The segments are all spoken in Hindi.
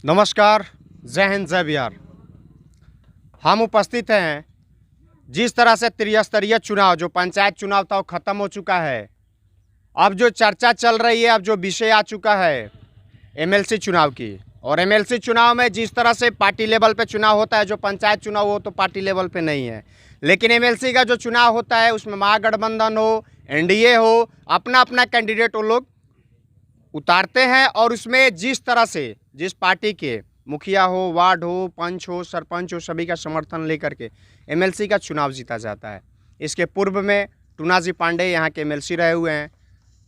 नमस्कार, जय हिंद, जय बिहार। हम उपस्थित हैं जिस तरह से त्रिस्तरीय चुनाव जो पंचायत चुनाव था वो ख़त्म हो चुका है। अब जो चर्चा चल रही है, अब जो विषय आ चुका है एमएलसी चुनाव की। और एमएलसी चुनाव में जिस तरह से पार्टी लेवल पे चुनाव होता है, जो पंचायत चुनाव हो तो पार्टी लेवल पे नहीं है, लेकिन एमएलसी का जो चुनाव होता है उसमें महागठबंधन हो, एनडीए हो, अपना अपना कैंडिडेट वो लोग उतारते हैं। और उसमें जिस तरह से जिस पार्टी के मुखिया हो, वार्ड हो, पंच हो, सरपंच हो, सभी का समर्थन लेकर के एमएलसी का चुनाव जीता जाता है। इसके पूर्व में टूनाजी पांडे यहाँ के एमएलसी रहे हुए हैं।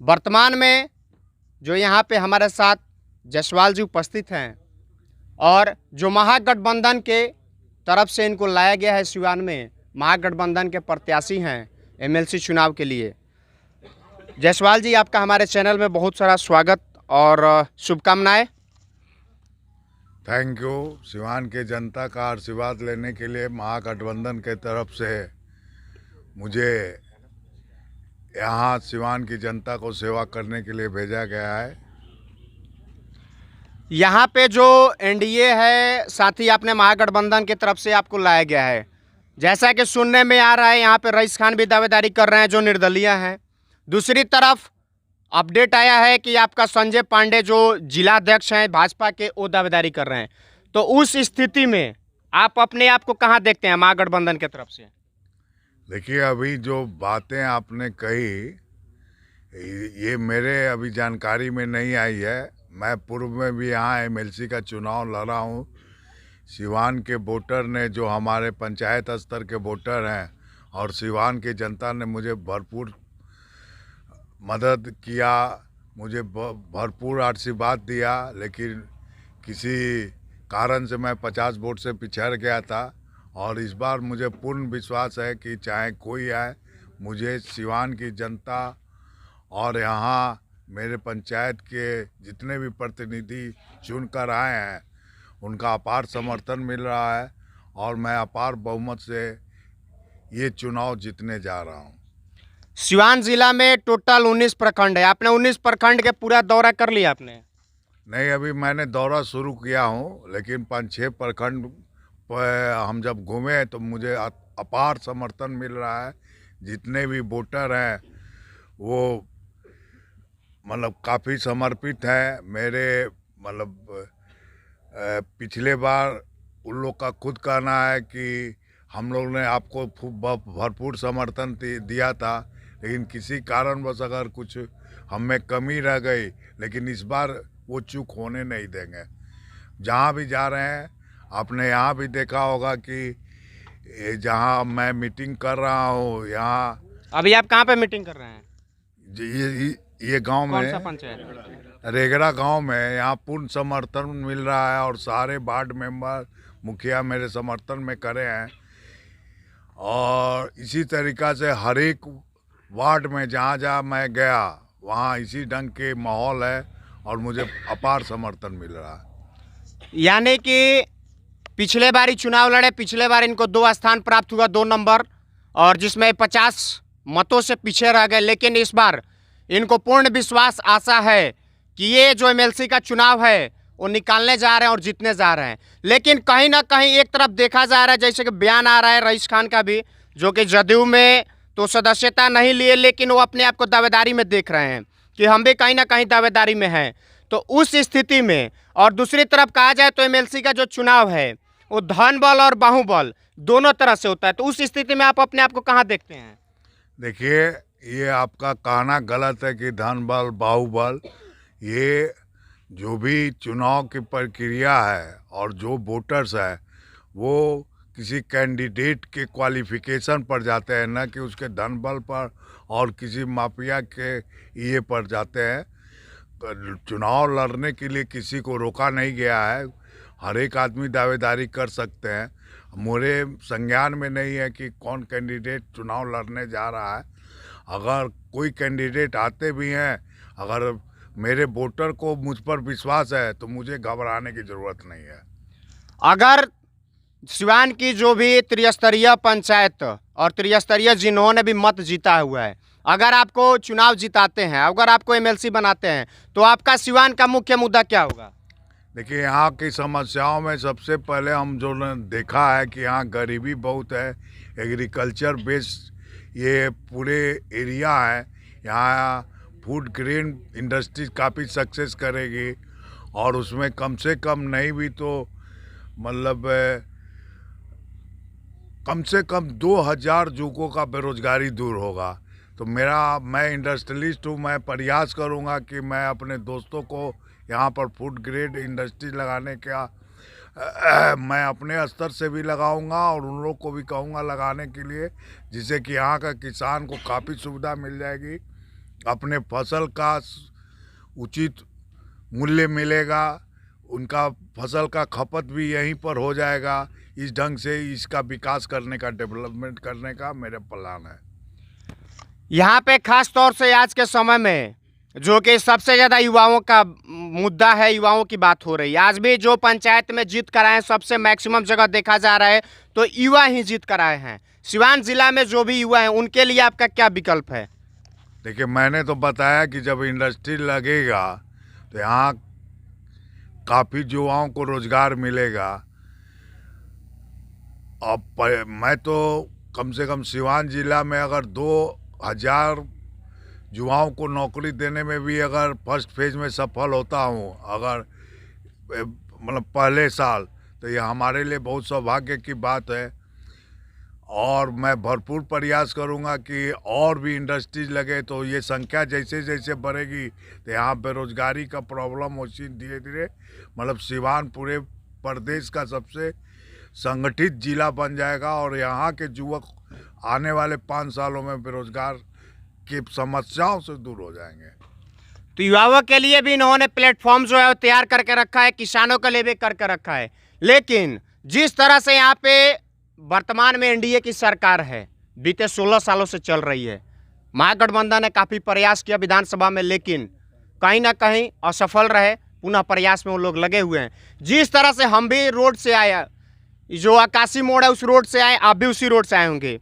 वर्तमान में जो यहाँ पे हमारे साथ जायसवाल जी उपस्थित हैं और जो महागठबंधन के तरफ से इनको लाया गया है, सिवान में महागठबंधन के प्रत्याशी हैं एमएलसी चुनाव के लिए। जायसवाल जी, आपका हमारे चैनल में बहुत सारा स्वागत और शुभकामनाएं। Thank you. सिवान के जनता का आशीर्वाद लेने के लिए महागठबंधन के तरफ से मुझे यहाँ सिवान की जनता को सेवा करने के लिए भेजा गया है। यहाँ पे जो एनडीए है, साथ ही आपने महागठबंधन की तरफ से आपको लाया गया है। जैसा कि सुनने में आ रहा है, यहाँ पे रईस खान भी दावेदारी कर रहे हैं जो निर्दलीय हैं। दूसरी तरफ अपडेट आया है कि आपका संजय पांडे जो जिला अध्यक्ष हैं भाजपा के, वो दावेदारी कर रहे हैं। तो उस स्थिति में आप अपने आप को कहाँ देखते हैं महागठबंधन की तरफ से? देखिए, अभी जो बातें आपने कही ये मेरे अभी जानकारी में नहीं आई है। मैं पूर्व में भी यहाँ एमएलसी का चुनाव लड़ा हूँ। सिवान के वोटर ने, जो हमारे पंचायत स्तर के वोटर हैं, और सिवान की जनता ने मुझे भरपूर मदद किया, मुझे भरपूर आशीर्वाद दिया। लेकिन किसी कारण से मैं 50 वोट से पिछड़ गया था। और इस बार मुझे पूर्ण विश्वास है कि चाहे कोई आए, मुझे सिवान की जनता और यहाँ मेरे पंचायत के जितने भी प्रतिनिधि चुनकर आए हैं उनका अपार समर्थन मिल रहा है और मैं अपार बहुमत से ये चुनाव जीतने जा रहा हूँ। सिवान जिला में टोटल 19 प्रखंड है। आपने 19 प्रखंड के पूरा दौरा कर लिया आपने? नहीं, अभी मैंने दौरा शुरू किया हूँ, लेकिन 5-6 प्रखंड पर हम जब घूमे तो मुझे अपार समर्थन मिल रहा है। जितने भी वोटर हैं वो मतलब काफ़ी समर्पित हैं मेरे। मतलब पिछले बार उन लोग का खुद कहना है कि हम लोग ने आपको भरपूर समर्थन दिया था, लेकिन किसी कारणवश अगर कुछ हम में कमी रह गई, लेकिन इस बार वो चूक होने नहीं देंगे। जहाँ भी जा रहे हैं, आपने यहाँ भी देखा होगा कि जहाँ मैं मीटिंग कर रहा हूँ, यहाँ अभी आप कहाँ पे मीटिंग कर रहे हैं? ये गांव में, कौन सा पंचायत? रेगड़ा गांव में। यहाँ पूर्ण समर्थन मिल रहा है और सारे वार्ड मेंबर, मुखिया मेरे समर्थन में करे हैं। और इसी तरीक़ा से हर एक वार्ड में जहाँ जहाँ मैं गया वहाँ इसी ढंग के माहौल है और मुझे अपार समर्थन मिल रहा है। यानी कि पिछले बार ही चुनाव लड़े, पिछले बार इनको 2 स्थान प्राप्त हुआ, 2 नंबर, और जिसमें 50 मतों से पीछे रह गए। लेकिन इस बार इनको पूर्ण विश्वास, आशा है कि ये जो एमएलसी का चुनाव है वो निकालने जा रहे हैं और जीतने जा रहे हैं। लेकिन कहीं ना कहीं एक तरफ देखा जा रहा है, जैसे कि बयान आ रहा है रईस खान का भी, जो कि जदयू में तो सदस्यता नहीं लिए, लेकिन वो अपने आप को दावेदारी में देख रहे हैं कि हम भी कहीं ना कहीं दावेदारी में हैं। तो उस स्थिति में, और दूसरी तरफ कहा जाए तो एमएलसी का जो चुनाव है वो धन बल और बाहुबल दोनों तरह से होता है। तो उस स्थिति में आप अपने आप को कहाँ देखते हैं? देखिए, ये आपका कहना गलत है कि धन बल बाहुबल। ये जो भी चुनाव की प्रक्रिया है और जो वोटर्स है वो किसी कैंडिडेट के क्वालिफिकेशन पर जाते हैं, ना कि उसके धन बल पर और किसी माफिया के ये पर जाते हैं। चुनाव लड़ने के लिए किसी को रोका नहीं गया है, हर एक आदमी दावेदारी कर सकते हैं। मेरे संज्ञान में नहीं है कि कौन कैंडिडेट चुनाव लड़ने जा रहा है। अगर कोई कैंडिडेट आते भी हैं, अगर मेरे वोटर को मुझ पर विश्वास है तो मुझे घबराने की ज़रूरत नहीं है। अगर सिवान की जो भी त्रिस्तरीय पंचायत और त्रिस्तरीय जिन्होंने भी मत जीता हुआ है, अगर आपको चुनाव जिताते हैं, अगर आपको एमएलसी बनाते हैं, तो आपका सिवान का मुख्य मुद्दा क्या होगा? देखिए, यहाँ की समस्याओं में सबसे पहले हम जो ने देखा है कि यहाँ गरीबी बहुत है। एग्रीकल्चर बेस्ड ये पूरे एरिया है। यहाँ फूड ग्रेन इंडस्ट्री काफ़ी सक्सेस करेगी और उसमें कम से कम नहीं भी तो मतलब कम से कम 2000 युवकों का बेरोजगारी दूर होगा। तो मैं इंडस्ट्रियलिस्ट हूँ, मैं प्रयास करूँगा कि मैं अपने दोस्तों को यहाँ पर फूड ग्रेड इंडस्ट्री लगाने का मैं अपने स्तर से भी लगाऊंगा और उन लोग को भी कहूँगा लगाने के लिए, जिससे कि यहाँ का किसान को काफ़ी सुविधा मिल जाएगी, अपने फसल का उचित मूल्य मिलेगा, उनका फसल का खपत भी यहीं पर हो जाएगा। इस ढंग से इसका विकास करने का, डेवलपमेंट करने का मेरा प्लान है। यहाँ पे खास तौर से आज के समय में जो कि सबसे ज़्यादा युवाओं का मुद्दा है, युवाओं की बात हो रही है। आज भी जो पंचायत में जीत कर आए हैं, सबसे मैक्सिमम जगह देखा जा रहा है तो युवा ही जीत कर आए हैं। सिवान जिला में जो भी युवा हैं उनके लिए आपका क्या विकल्प है? देखिए, मैंने तो बताया कि जब इंडस्ट्री लगेगा तो यहाँ काफ़ी युवाओं को रोजगार मिलेगा। अब मैं तो कम से कम सिवान जिला में अगर 2000 युवाओं को नौकरी देने में भी अगर फर्स्ट फेज में सफल होता हूँ, अगर मतलब पहले साल, तो ये हमारे लिए बहुत सौभाग्य की बात है। और मैं भरपूर प्रयास करूँगा कि और भी इंडस्ट्रीज लगे, तो ये संख्या जैसे जैसे बढ़ेगी तो यहाँ बेरोजगारी का प्रॉब्लम उसी धीरे धीरे मतलब सिवान पूरे प्रदेश का सबसे संगठित जिला बन जाएगा और यहाँ के युवक आने वाले 5 सालों में बेरोजगार की समस्याओं से दूर हो जाएंगे। तो युवाओं के लिए भी इन्होंने प्लेटफॉर्म जो है वो तैयार करके रखा है, किसानों के लिए भी करके रखा है। लेकिन जिस तरह से यहाँ पे वर्तमान में एनडीए की सरकार है, बीते 16 सालों से चल रही है, महागठबंधन ने काफ़ी प्रयास किया विधानसभा में, लेकिन कहीं ना कहीं असफल रहे। पुनः प्रयास में वो लोग लगे हुए हैं। जिस तरह से हम भी रोड से आए, जो आकाशी मोड़ है उस रोड से आए, आप भी उसी रोड से आए होंगे।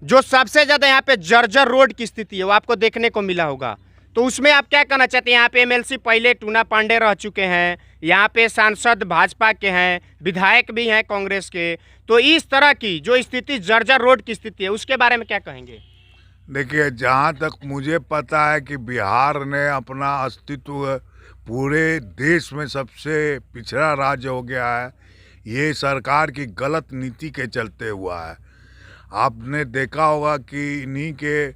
जो सबसे ज़्यादा यहाँ पे जर्जर रोड की स्थिति है वो आपको देखने को मिला होगा। तो उसमें आप क्या कहना चाहते हैं? यहाँ पे एमएलसी पहले टूना पांडे रह चुके हैं, यहाँ पे सांसद भाजपा के हैं, विधायक भी हैं कांग्रेस के। तो इस तरह की जो स्थिति जर्जर रोड की स्थिति है उसके बारे में क्या कहेंगे? देखिए, जहाँ तक मुझे पता है कि बिहार ने अपना अस्तित्व पूरे देश में सबसे पिछड़ा राज्य हो गया है, ये सरकार की गलत नीति के चलते हुआ है। आपने देखा होगा कि इन्हीं के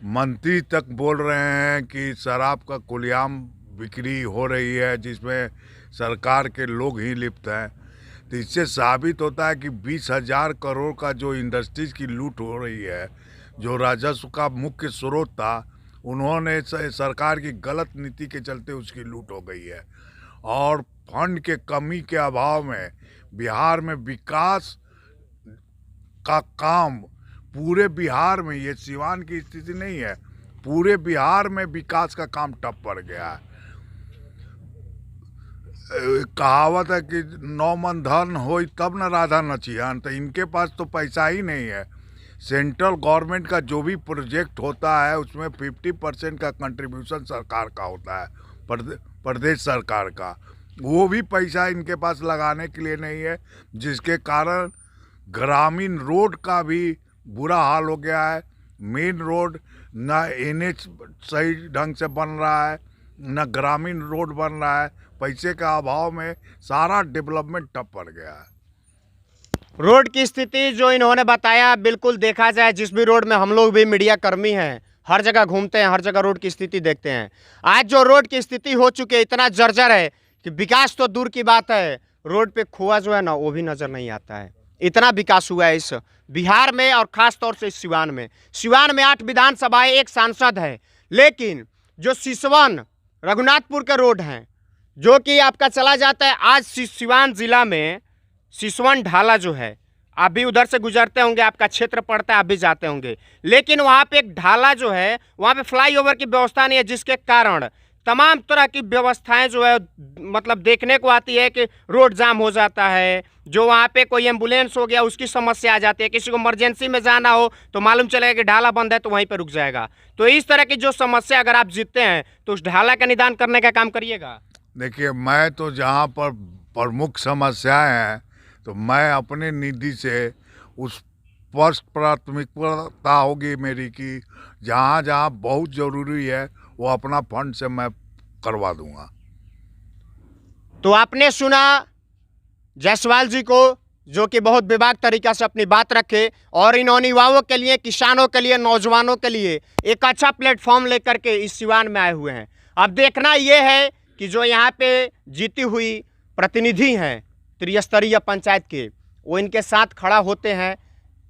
मंत्री तक बोल रहे हैं कि शराब का खुलेआम बिक्री हो रही है, जिसमें सरकार के लोग ही लिप्त हैं। तो इससे साबित होता है कि 20,000 करोड़ का जो इंडस्ट्रीज की लूट हो रही है, जो राजस्व का मुख्य स्रोत था, उन्होंने सरकार की गलत नीति के चलते उसकी लूट हो गई है। और फंड के कमी के अभाव में बिहार में विकास का काम पूरे बिहार में, ये सिवान की स्थिति नहीं है, पूरे बिहार में विकास का काम ठप पड़ गया है। कहावत है कि 9 मन धन हो तब न राधा नचिहन, तो इनके पास तो पैसा ही नहीं है। सेंट्रल गवर्नमेंट का जो भी प्रोजेक्ट होता है उसमें 50% का कंट्रीब्यूशन सरकार का होता है, प्रदेश सरकार का। वो भी पैसा इनके पास लगाने के लिए नहीं है, जिसके कारण ग्रामीण रोड का भी बुरा हाल हो गया है। मेन रोड न एनएच सही ढंग से बन रहा है, न ग्रामीण रोड बन रहा है। पैसे का अभाव में सारा डेवलपमेंट ठप पड़ गया है। रोड की स्थिति जो इन्होंने बताया, बिल्कुल देखा जाए जिस भी रोड में हम लोग भी मीडिया कर्मी हैं, हर जगह घूमते हैं, हर जगह रोड की स्थिति देखते हैं। आज जो रोड की स्थिति हो चुकी है, इतना जर्जर है कि विकास तो दूर की बात है, रोड पे खोआ जो है ना वो भी नज़र नहीं आता है। इतना विकास हुआ है इस बिहार में और ख़ास तौर से इस सिवान में। सिवान में 8 विधानसभाएं, 1 सांसद है, लेकिन जो सिसवन रघुनाथपुर के रोड हैं, जो कि आपका चला जाता है, आज सिवान जिला में सिसवन ढाला जो है, आप भी उधर से गुजरते होंगे, आपका क्षेत्र पड़ता है, आप भी जाते होंगे, लेकिन वहाँ पे एक ढाला जो है, वहाँ पे फ्लाईओवर की व्यवस्था नहीं है, जिसके कारण तमाम तरह की व्यवस्थाएं जो है मतलब देखने को आती है कि रोड जाम हो जाता है। जो वहाँ पे कोई एम्बुलेंस हो गया उसकी समस्या आ जाती है, किसी को इमरजेंसी में जाना हो तो मालूम चलेगा कि ढाला बंद है तो वहीं पे रुक जाएगा। तो इस तरह की जो समस्या अगर आप जीतते हैं तो उस ढाला का निदान करने का काम करिएगा। देखिए, मैं तो जहाँ पर प्रमुख समस्याएं हैं तो मैं अपने निधि से उस फर्स्ट प्राथमिकता होगी मेरी कि जहाँ जहाँ बहुत ज़रूरी है वो अपना फंड से मैं करवा दूंगा। तो आपने सुना जायसवाल जी को, जो कि बहुत बेबाक तरीक़ा से अपनी बात रखे और इन युवाओं के लिए, किसानों के लिए, नौजवानों के लिए एक अच्छा प्लेटफॉर्म लेकर के इस सिवान में आए हुए हैं। अब देखना ये है कि जो यहाँ पे जीती हुई प्रतिनिधि हैं त्रिस्तरीय पंचायत के, वो इनके साथ खड़ा होते हैं,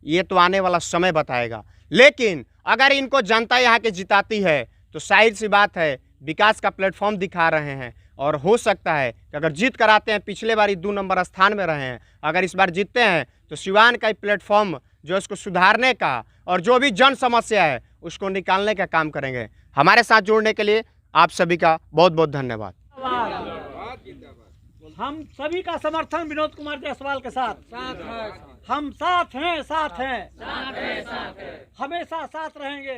ये तो आने वाला समय बताएगा। लेकिन अगर इनको जनता यहाँ के जिताती है तो जाहिर सी बात है विकास का प्लेटफॉर्म दिखा रहे हैं और हो सकता है कि अगर जीत कर आते हैं, पिछले बार 2 नंबर स्थान में रहे हैं, अगर इस बार जीतते हैं तो सिवान का प्लेटफॉर्म जो इसको सुधारने का और जो भी जन समस्या है उसको निकालने का काम करेंगे। हमारे साथ जुड़ने के लिए आप सभी का बहुत बहुत धन्यवाद। हम सभी का समर्थन विनोद कुमार जायसवाल के साथ हम साथ हैं, हमेशा साथ रहेंगे।